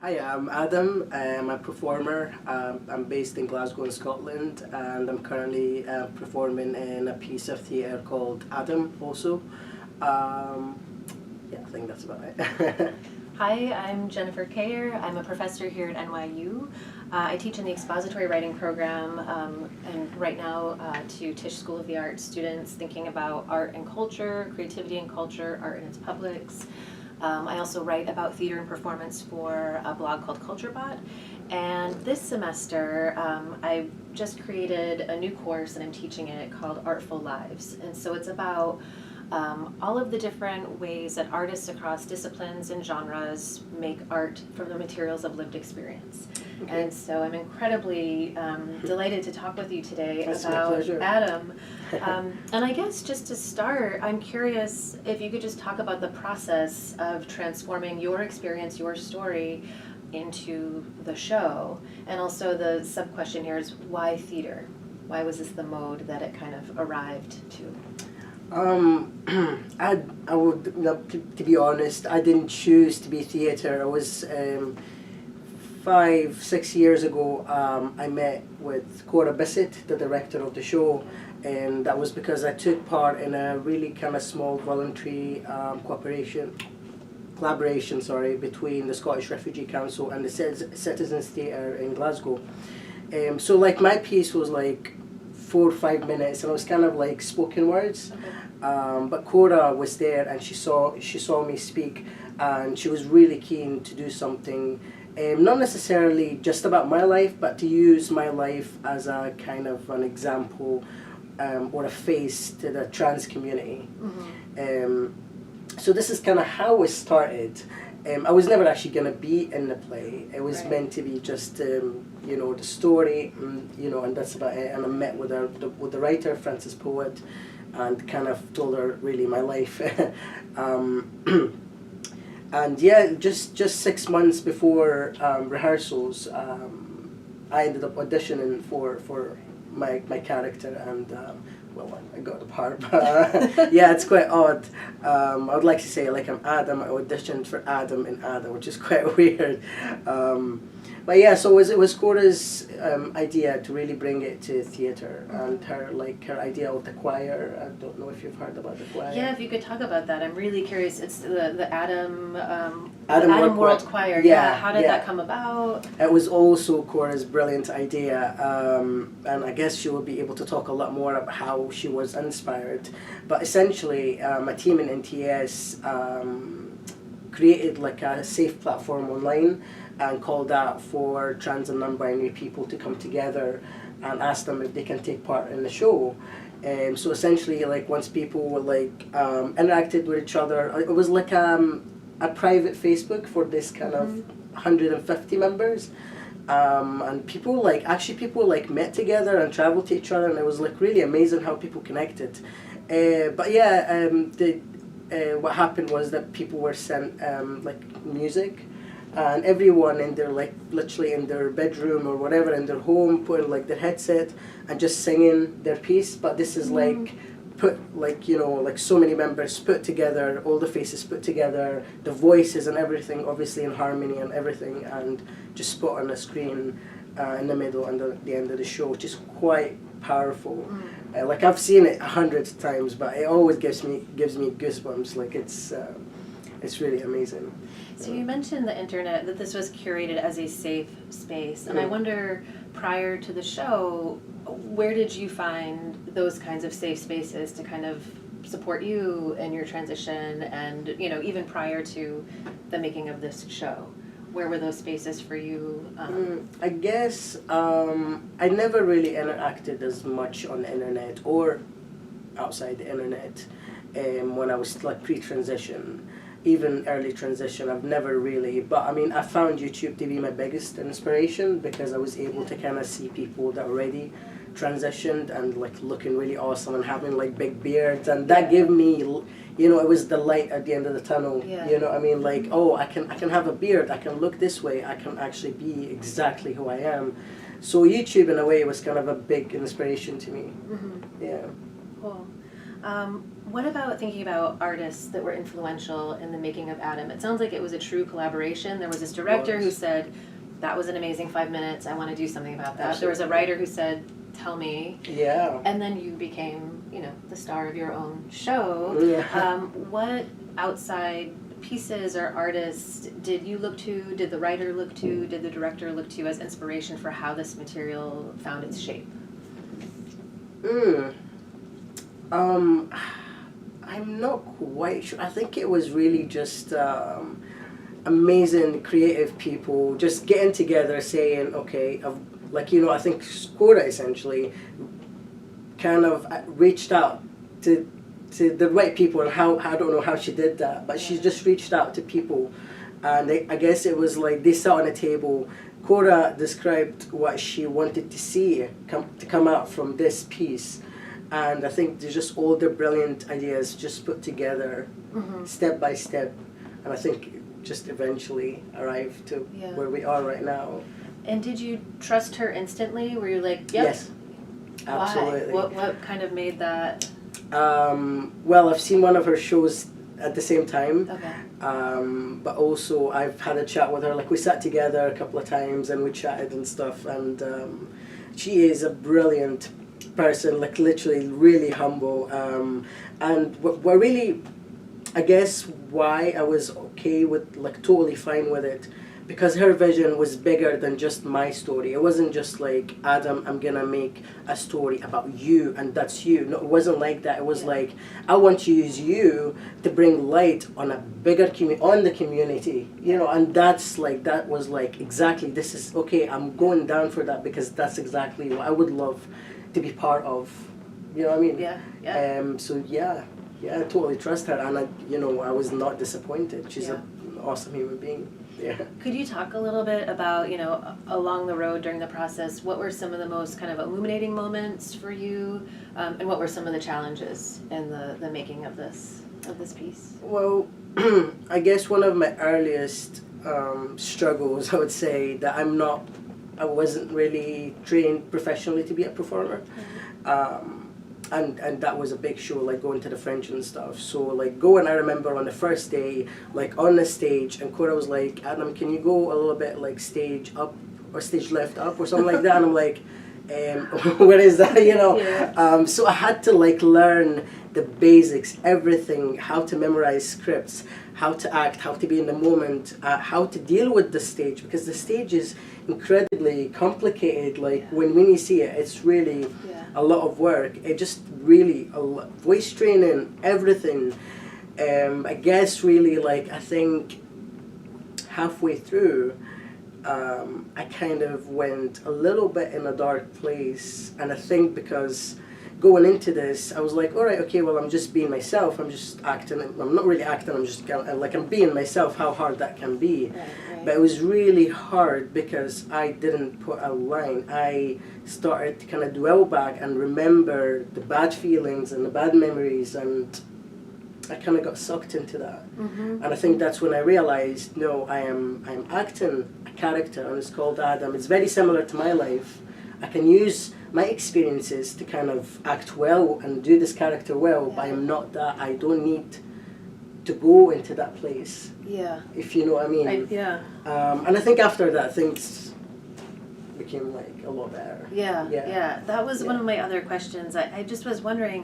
Hi, I'm Adam. I'm a performer. I'm based in Glasgow in Scotland, and I'm currently performing in a piece of theatre called Adam also. Um, yeah, I think that's about it. Hi, I'm Jennifer Kayer. I'm a professor here at NYU. I teach in the expository writing program, and right now to Tisch School of the Arts students thinking about art and culture, creativity and culture, art and its publics. I also write about theater and performance for a blog called CultureBot. And this semester, I just created a new course and I'm teaching it called Artful Lives. And so it's about all of the different ways that artists across disciplines and genres make art from the materials of lived experience. Okay. And so I'm incredibly delighted to talk with you today about Adam. And I guess just to start, I'm curious if you could just talk about the process of transforming your experience, your story, into the show. And also the sub-question here is, why theater? Why was this the mode that it kind of arrived to? I would, to be honest, I didn't choose to be theatre. I was 5-6 years ago. I met with Cora Bissett, the director of the show, and that was because I took part in a really kind of small voluntary collaboration, between the Scottish Refugee Council and the Citizens Theatre in Glasgow. So like my piece was like 4 or 5 minutes, and it was kind of like spoken words. Okay. But Cora was there, and she saw me speak, and she was really keen to do something, not necessarily just about my life, but to use my life as a kind of an example or a face to the trans community. Mm-hmm. So this is kind of how it started. I was never actually going to be in the play. It was meant to be just, the story, and that's about it. And I met with the writer, Frances Poet, and kind of told her really my life. And yeah, just 6 months before rehearsals, I ended up auditioning for my character, and I got the part. Yeah, it's quite odd. I would like to say, like, I'm Adam. I auditioned for Adam in Adam, which is quite weird. But yeah, so it was Cora's idea to really bring it to theatre, and her idea of the choir. I don't know if you've heard about the choir. Yeah, if you could talk about that, I'm really curious. It's the Adam World Choir. Yeah, how did that come about? It was also Cora's brilliant idea, and I guess she will be able to talk a lot more about how she was inspired. But essentially, a team in NTS created like a safe platform online and called out for trans and non-binary people to come together and ask them if they can take part in the show. So essentially, like, once people were interacted with each other, it was like a private Facebook for this kind of 150 members. And people met together and traveled to each other, and it was like really amazing how people connected. But yeah, what happened was that people were sent music, and everyone in their literally in their bedroom or whatever in their home put in their headset and just singing their piece. But this is so many members put together, all the faces put together, the voices and everything obviously in harmony and everything, and just put on a screen in the middle and the end of the show, which is quite powerful. I've seen it 100 times, but it always gives me goosebumps. It's really amazing. So you mentioned the internet, that this was curated as a safe space, and I wonder, prior to the show, where did you find those kinds of safe spaces to kind of support you in your transition, and even prior to the making of this show? Where were those spaces for you? I guess I never really interacted as much on the internet or outside the internet when I was pre-transition. Even early transition, I've never really, but I mean, I found YouTube to be my biggest inspiration because I was able to kind of see people that already transitioned and looking really awesome and having big beards, and that gave me, it was the light at the end of the tunnel. You know what I mean? I can have a beard, I can look this way, I can actually be exactly who I am. So YouTube in a way was kind of a big inspiration to me. Yeah. Cool. What about thinking about artists that were influential in the making of Adam? It sounds like it was a true collaboration. There was this director who said, that was an amazing 5 minutes, I want to do something about that. Absolutely. There was a writer who said, tell me. Yeah. And then you became, you know, the star of your own show. Yeah. What outside pieces or artists did you look to, did the writer look to, did the director look to as inspiration for how this material found its shape? I'm not quite sure. I think it was really just amazing creative people just getting together saying, okay, like, you know, I think Cora essentially kind of reached out to the right people, and how, I don't know how she did that, but she just reached out to people, and I guess it was like they sat on a table. Cora described what she wanted to see come out from this piece, and I think there's just all the brilliant ideas just put together, step by step, and I think just eventually arrived to where we are right now. And did you trust her instantly? Were you like, yep? Yes, absolutely. Why? What kind of made that? Well, I've seen one of her shows at the same time. Okay. But also I've had a chat with her. Like, we sat together a couple of times and we chatted and stuff. And she is a brilliant person. Like, literally, really humble. And what really, I guess, why I was okay with, like, totally fine with it, because her vision was bigger than just my story. It wasn't just like, Adam, I'm gonna make a story about you and that's you. No, it wasn't like that. It was like, I want to use you to bring light on a bigger on the community, you know. And that's like, that was like, exactly, this is okay. I'm going down for that, because that's exactly what I would love to be part of. You know what I mean? Yeah. So yeah, I totally trust her, and I was not disappointed. She's an awesome human being. Yeah. Could you talk a little bit about, along the road during the process, what were some of the most kind of illuminating moments for you, and what were some of the challenges in the making of this piece? Well, I guess one of my earliest struggles, I would say, that I wasn't really trained professionally to be a performer. And that was a big show, like going to the French and stuff. So like going, I remember on the first day, like on the stage, and Cora was like, Adam, can you go a little bit like stage up or stage left up or something like that? And I'm like, where is that, Yeah. So I had to like learn the basics, everything, how to memorize scripts, how to act, how to be in the moment, how to deal with the stage, because the stage is incredibly complicated. Like when you see it, it's really a lot of work. It just really voice training, everything. I guess really, like, I think halfway through, I kind of went a little bit in a dark place, and I think because going into this, I was like, all right, okay, well, I'm just being myself. I'm just acting. I'm not really acting. I'm just kind of, like, I'm being myself. How hard that can be. Right. But it was really hard because I didn't put a line. I started to kind of dwell back and remember the bad feelings and the bad memories, and I kind of got sucked into that. And I think that's when I realized, no, I'm acting a character, and it's called Adam. It's very similar to my life. I can use my experiences to kind of act well and do this character well, but I'm not that. I don't need to go into that place. Yeah. If you know what I mean. And I think after that, things became like a lot better. Yeah. That was one of my other questions. I just was wondering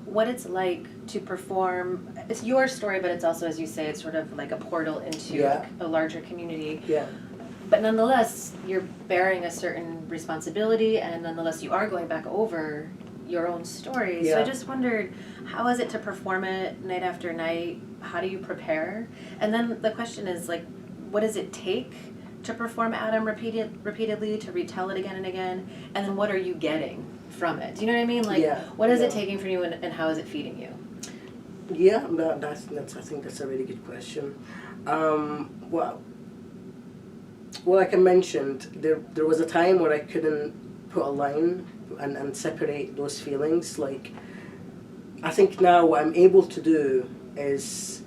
what it's like to perform. It's your story, but it's also, as you say, it's sort of like a portal into a larger community. Yeah. But nonetheless, you're bearing a certain responsibility, and nonetheless, you are going back over your own story. So I just wondered, how is it to perform it night after night? How do you prepare? And then the question is, like, what does it take to perform Adam repeatedly, to retell it again and again? And then what are you getting from it? Do you know what I mean? Like, what is it taking from you, and how is it feeding you? Yeah, that's I think that's a really good question. Well, like I mentioned, there was a time where I couldn't put a line and separate those feelings. Like, I think now what I'm able to do is,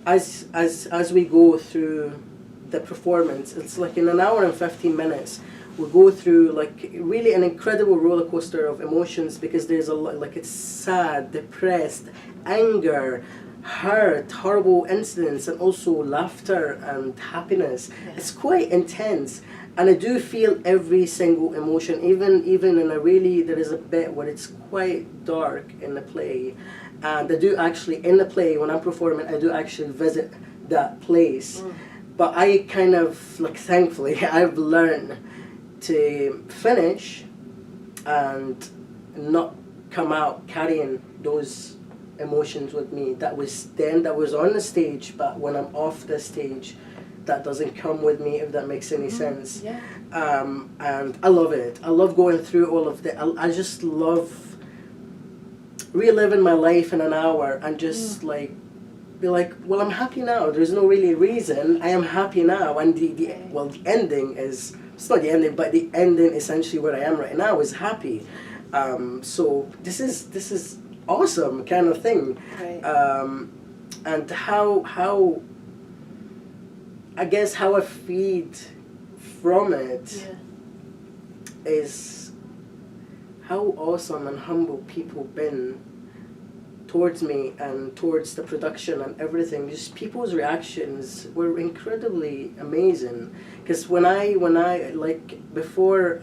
as we go through the performance, it's like in an hour and 15 minutes, we go through like really an incredible roller coaster of emotions, because there's a lot, like it's sad, depressed, anger, hurt, horrible incidents, and also laughter and happiness. Yeah. It's quite intense, and I do feel every single emotion, even in a really, there is a bit where it's quite dark in the play, and I do actually, in the play when I'm performing, I do actually visit that place. But I kind of, like, thankfully, I've learned to finish and not come out carrying those emotions with me that was on the stage, but when I'm off the stage, that doesn't come with me, if that makes any sense. Yeah. And I love it. I love going through all of the, I just love reliving my life in an hour and just like be like, well, I'm happy now. There's no really reason. I am happy now. And the ending is, it's not the ending, but the ending essentially where I am right now is happy. So this is awesome kind of thing. Right. And how I guess how I feed from it is how awesome and humble people been towards me and towards the production and everything. Just people's reactions were incredibly amazing. Because when I like before,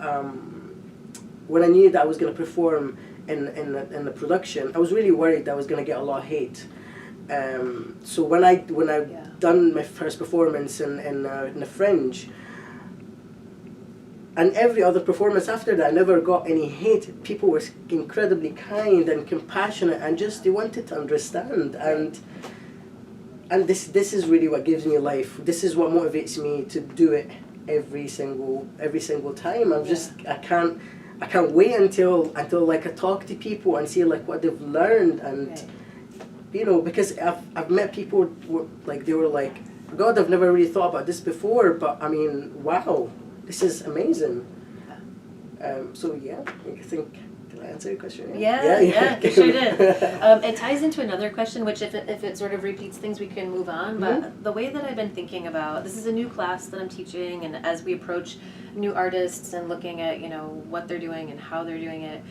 when I knew that I was gonna perform in the production, I was really worried that I was gonna get a lot of hate. So when I done my first performance in the Fringe, and every other performance after that, I never got any hate. People were incredibly kind and compassionate, and just they wanted to understand. And this is really what gives me life. This is what motivates me to do it every single time. I can't wait until like I talk to people and see like what they've learned, and you know, because I've met people like they were like, God, I've never really thought about this before, but I mean, wow. This is amazing. So yeah, I think, did I answer your question? Yeah, you sure did. It ties into another question, which if it sort of repeats things, we can move on. But the way that I've been thinking about, this is a new class that I'm teaching, and as we approach new artists and looking at, you know, what they're doing and how they're doing it,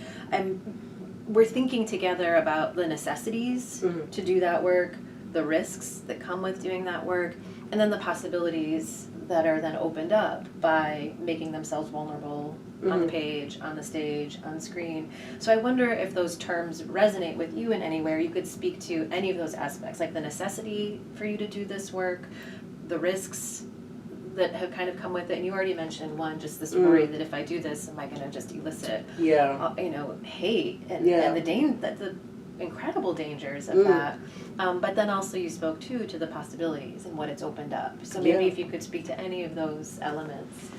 we're thinking together about the necessities to do that work, the risks that come with doing that work, and then the possibilities that are then opened up by making themselves vulnerable on the page, on the stage, on screen. So I wonder if those terms resonate with you in any way, or you could speak to any of those aspects, like the necessity for you to do this work, the risks that have kind of come with it. And you already mentioned one, just this worry that if I do this, am I going to just elicit, you know, hate and the incredible dangers of that. But then also you spoke too to the possibilities and what it's opened up. So maybe if you could speak to any of those elements.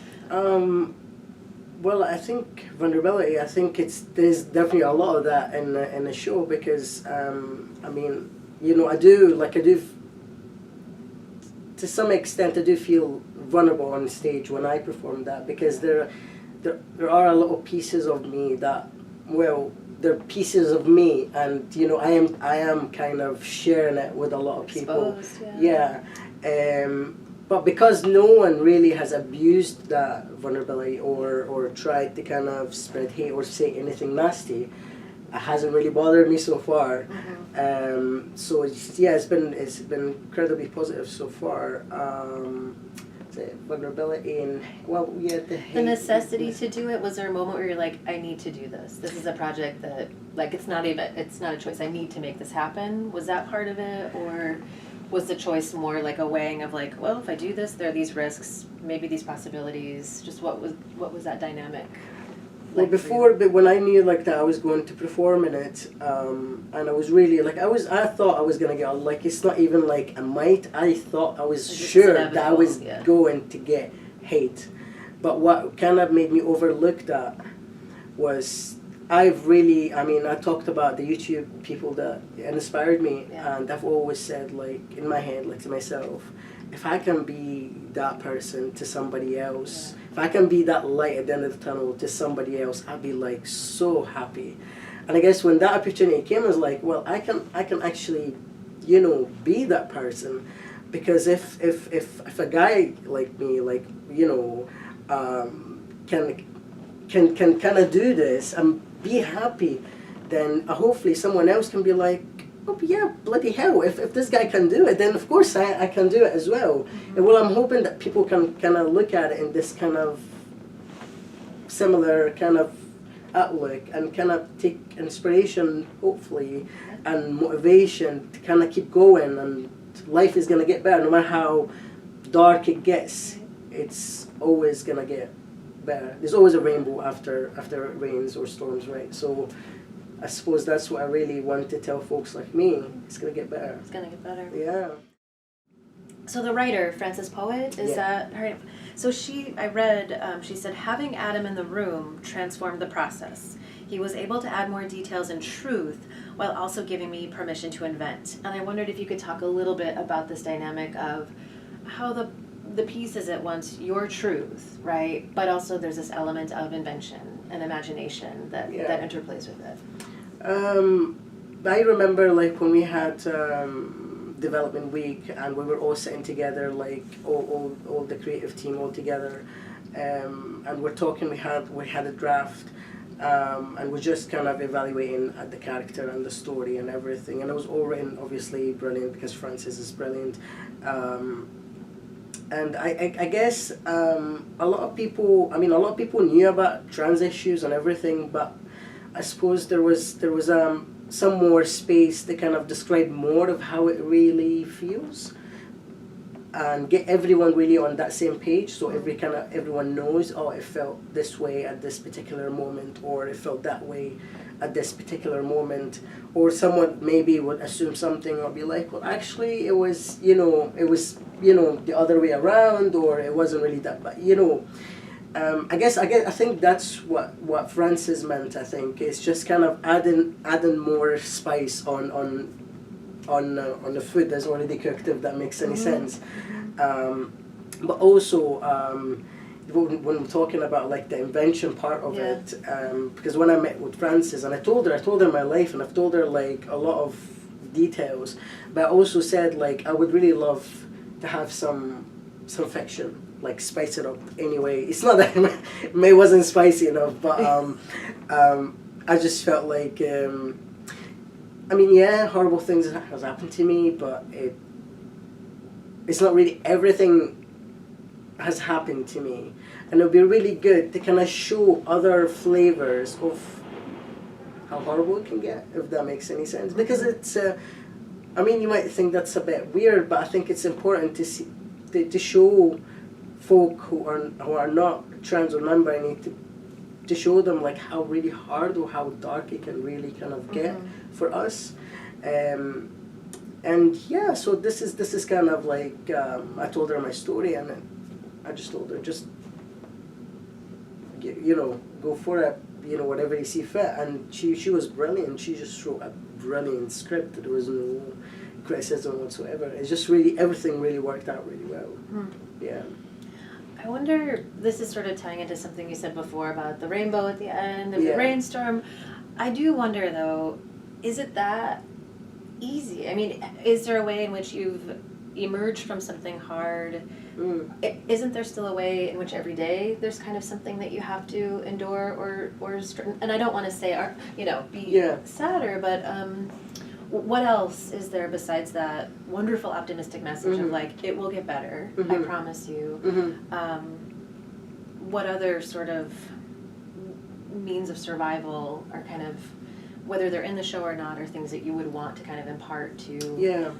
Well, I think vulnerability, I think there's definitely a lot of that in the show, because I mean, you know, I do to some extent I do feel vulnerable on stage when I perform that, because there are a lot of pieces of me that, well, they're pieces of me, and you know, I am kind of sharing it with a lot of people. But because no one really has abused that vulnerability or tried to kind of spread hate or say anything nasty, it hasn't really bothered me so far. So it's been incredibly positive so far. Vulnerability and the necessity to do it. Was there a moment where you're like, I need to do this? This is a project that, like, it's not a choice. I need to make this happen. Was that part of it, or was the choice more like a weighing of like, well, if I do this, there are these risks, maybe these possibilities? Just what was that dynamic? Well, before, but when I knew like that I was going to perform in it, and I was really like, I thought I was gonna get, like, it's not even like I might. I thought I was sure that I was going to get hate, but what kind of made me overlook that was I talked about the YouTube people that inspired me, and I've always said, like, in my head, like, to myself, if I can be that person to somebody else, if I can be that light at the end of the tunnel to somebody else, I'd be like so happy. And I guess when that opportunity came, I was like, well, I can actually, you know, be that person, because if a guy like me, like, you know, can kind of do this and be happy, then hopefully someone else can be like, oh yeah, bloody hell, if this guy can do it, then of course I can do it as well. And well, I'm hoping that people can kind of look at it in this kind of similar kind of outlook and kind of take inspiration, hopefully, and motivation to kind of keep going, and life is going to get better no matter how dark it gets. It's always going to get better. There's always a rainbow after it rains or storms, right? So I suppose that's what I really want to tell folks like me. It's going to get better. It's gonna get better. Yeah. So the writer, Frances Poet, is that her? So I read, she said, having Adam in the room transformed the process. He was able to add more details and truth while also giving me permission to invent. And I wondered if you could talk a little bit about this dynamic of how the piece is at once your truth, right? But also there's this element of invention and imagination that interplays with it. I remember like when we had development week and we were all sitting together, like all the creative team all together, and we're talking. We had a draft, and we're just kind of evaluating the character and the story and everything. And it was all written obviously brilliant because Frances is brilliant. And I guess a lot of people knew about trans issues and everything, but I suppose there was some more space to kind of describe more of how it really feels and get everyone really on that same page, so everyone knows, oh, it felt this way at this particular moment, or it felt that way at this particular moment, or someone maybe would assume something or be like, well, actually it was the other way around, or it wasn't really that, but I think that's what Frances meant. I think it's just kind of adding more spice on the food that's already cooked, if that makes any sense. But also when we're talking about like the invention part of it, because when I met with Frances and I told her my life, and I've told her like a lot of details, but I also said like I would really love to have some fiction, like spice it up anyway. It's not that it wasn't spicy enough, but I just felt like horrible things has happened to me, but it's not really everything has happened to me, and it would be really good to kind of show other flavors of how horrible it can get, if that makes any sense, because it's you might think that's a bit weird, but I think it's important to see to show folk who are not trans or non-binary to show them like how really hard or how dark it can really kind of get for us, so this is kind of like I told her my story, and I just told her just go for it, whatever you see fit, and she was brilliant. She just wrote a brilliant script. There was no criticism whatsoever. It's just really everything really worked out really well. Yeah. I wonder, this is sort of tying into something you said before about the rainbow at the end of the rainstorm. I do wonder though, is it that easy? I mean, is there a way in which you've emerged from something hard? Isn't there still a way in which every day there's kind of something that you have to endure or and I don't want to say be sadder, but what else is there besides that wonderful optimistic message of like, it will get better, I promise you? What other sort of means of survival are kind of, whether they're in the show or not, are things that you would want to kind of impart to? Yeah.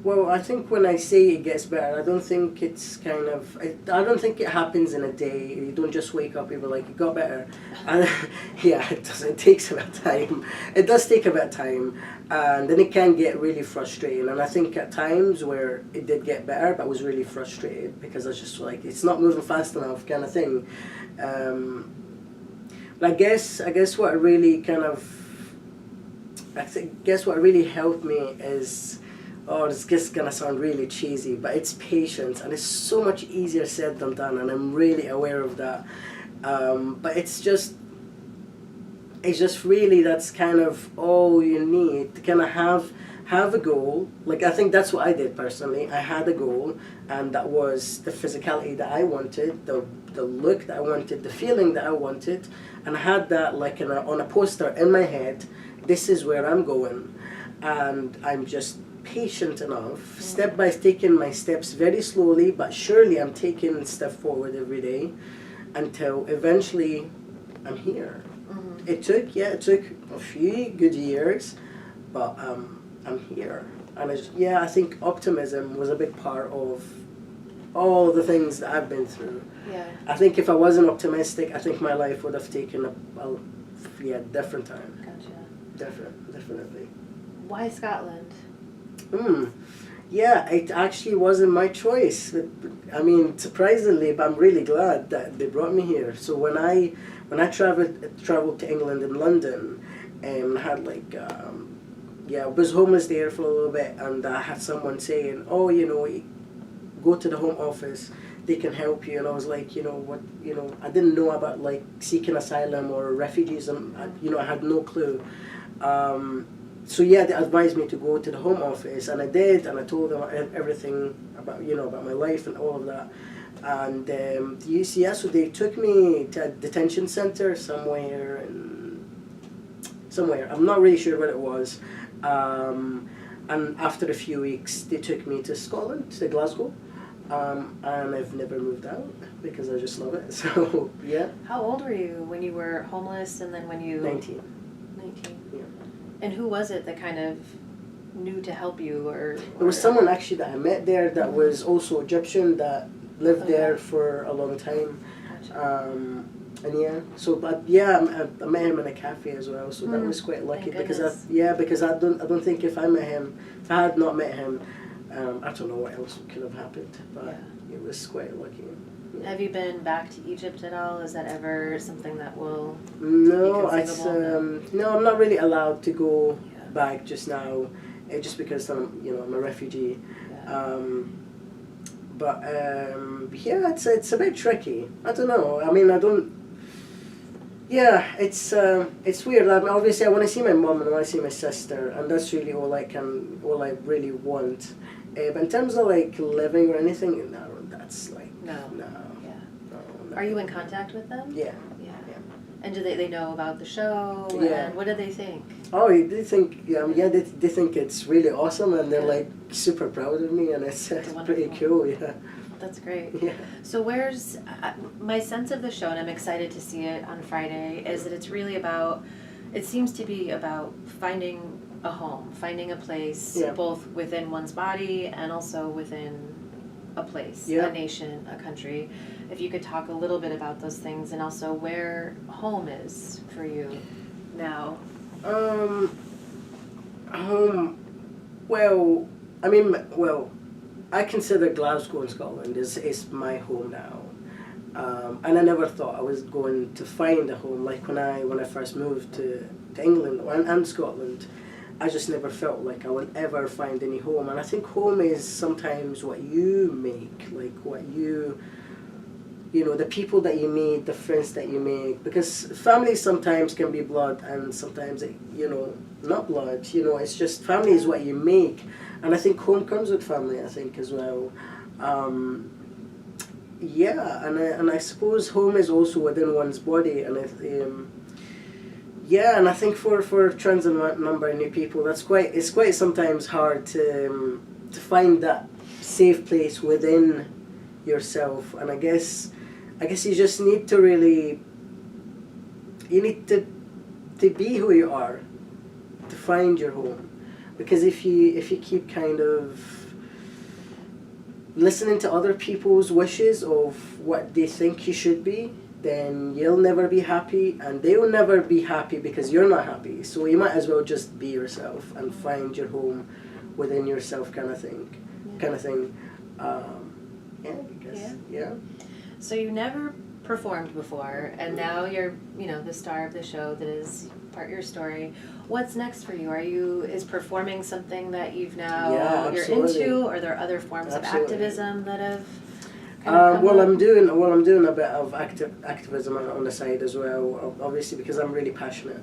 Well, I think when I say it gets better, I don't think it's kind of, I don't think it happens in a day. You don't just wake up and be like, it got better. And it does. It takes a bit of time. It does take a bit of time. And then it can get really frustrating. And I think at times where it did get better, but I was really frustrated because I was just like, it's not moving fast enough kind of thing. But I guess what really kind of, what really helped me is, it's just gonna sound really cheesy, but it's patience, and it's so much easier said than done, and I'm really aware of that. But it's just really, that's kind of all you need to kind of have a goal. Like, I think that's what I did personally. I had a goal, and that was the physicality that I wanted, the look that I wanted, the feeling that I wanted, and I had that like on a poster in my head. This is where I'm going, and I'm just patient enough, step by taking my steps very slowly but surely. I'm taking a step forward every day until eventually I'm here. It took a few good years, but I'm here. And I think optimism was a big part of all the things that I've been through. Yeah. I think if I wasn't optimistic, I think my life would have taken a different time. Gotcha. Definitely. Why Scotland? Yeah, it actually wasn't my choice. I mean, surprisingly, but I'm really glad that they brought me here. So when I traveled to England and London, and had like I was homeless there for a little bit, and I had someone saying, "Oh, go to the Home Office, they can help you." And I was like, I didn't know about like seeking asylum or refugees, and I had no clue. So they advised me to go to the Home Office, and I did, and I told them everything about about my life and all of that. And so they took me to a detention center somewhere. I'm not really sure what it was. And after a few weeks, they took me to Scotland, to Glasgow, and I've never moved out because I just love it. So yeah. How old were you when you were homeless, and then when you? 19. 19. Yeah. And who was it that kind of knew to help you, or? There was someone actually that I met there that was also Egyptian that lived there for a long time. Gotcha. I met him in a cafe as well, so that was quite lucky because I don't think if I had not met him, I don't know what else could have happened, but it was quite lucky. Yeah. Have you been back to Egypt at all? Is that ever something that will? No, be conceivable? no, I'm not really allowed to go back just now, just because I'm a refugee. Yeah. It's a bit tricky. I don't know. I mean, I don't. Yeah, it's weird. I mean, obviously, I want to see my mom and I want to see my sister, and that's really all I really want. But in terms of like living or anything, no, that's like no. Yeah. No. Are you in contact with them? Yeah. Yeah. And do they know about the show? Yeah. And what do they think? Oh, they think they think it's really awesome, and they're like super proud of me, and it's pretty cool. Yeah. That's great. Yeah. So where's my sense of the show, and I'm excited to see it on Friday, is that it's really about, it seems to be about finding a home, finding a place, both within one's body and also within a place, a nation, a country. If you could talk a little bit about those things, and also where home is for you now. Home. I consider Glasgow in Scotland is my home now, and I never thought I was going to find a home. Like when I first moved to England and Scotland, I just never felt like I would ever find any home. And I think home is sometimes what you make, like what the people that you meet, the friends that you make, because family sometimes can be blood and sometimes not blood. It's just family is what you make. And I think home comes with family, I think, as well. And I suppose home is also within one's body. And and I think for trans and non-binary people, it's quite sometimes hard to find that safe place within yourself. And I guess you just need to be who you are, to find your home. Because if you keep kind of listening to other people's wishes of what they think you should be, then you'll never be happy, and they will never be happy because you're not happy. So you might as well just be yourself and find your home within yourself, kind of thing. So you never performed before, and now you're the star of the show that is part of your story. What's next for you? Is performing something that you've now you're into, or are there other forms of activism that have kind of come up? I'm doing a bit of activism on the side as well, obviously because I'm really passionate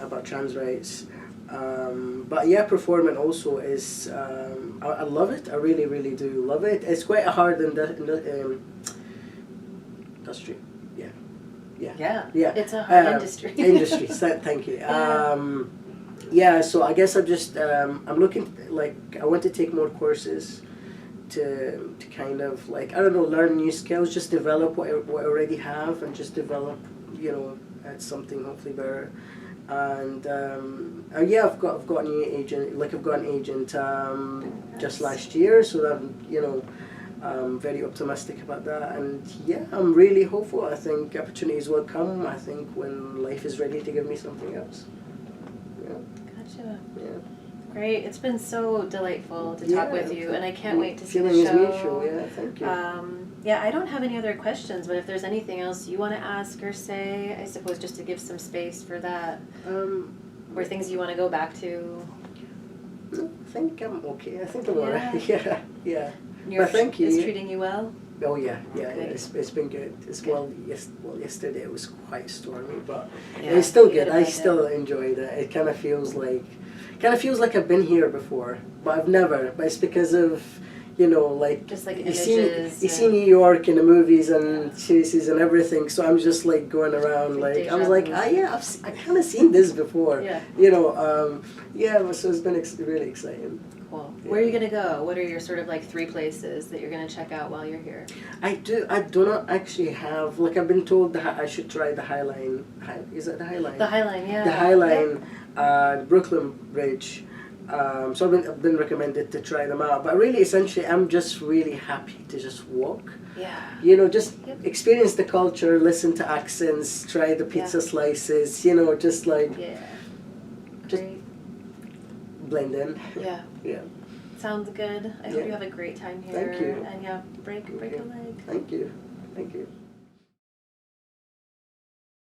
about trans rights. But yeah, performing also is I love it. I really, really do love it. It's quite a hard industry. Yeah, yeah, Yeah. yeah. It's a hard industry. Industry. Thank you. Yeah. So I guess I'm looking like I want to take more courses to kind of like, I don't know, learn new skills, just develop what I already have, and just develop, at something hopefully better. And yeah, I've got a new agent. Like I've got an agent just last year, so that I'm very optimistic about that. And yeah, I'm really hopeful. I think opportunities will come. I think when life is ready to give me something else. Yeah. Gotcha. Yeah. Great. It's been so delightful to talk with you, and I can't wait to see the Feeling show. is mutual. Yeah, thank you. Yeah, I don't have any other questions, but if there's anything else you want to ask or say, I suppose just to give some space for that, or things you want to go back to. No, I think I'm okay. I think I'm Yeah. alright. Yeah, yeah. New York thank you. is treating you well? Oh yeah. Good. It's been good. Yesterday it was quite stormy, but Yeah, it's still you good. had a I bad still enjoyed it. It kind of feels like I've been here before, but I've never. But it's because of like Just like you images. see New York in the movies and series and everything. So I'm just like going around Like like I was deja like, vu. yeah, I kind of seen this before. Yeah. Yeah. So it's been really exciting. Cool. Yeah. Where are you going to go? What are your sort of like 3 places that you're going to check out while you're here? I do not actually have, like, I've been told that I should try the High Line. Is it the High Line? The High Line, yeah. The High Line, Brooklyn Bridge. So I've been recommended to try them out. But really, essentially, I'm just really happy to just walk. Yeah. Just Yep. experience the culture, listen to accents, try the pizza slices, just like Yeah. Just- Great. blend in. Yeah. Yeah. Sounds good. I hope Yeah. you have a great time here. Thank you. And yeah, break a leg. Thank you. Thank you.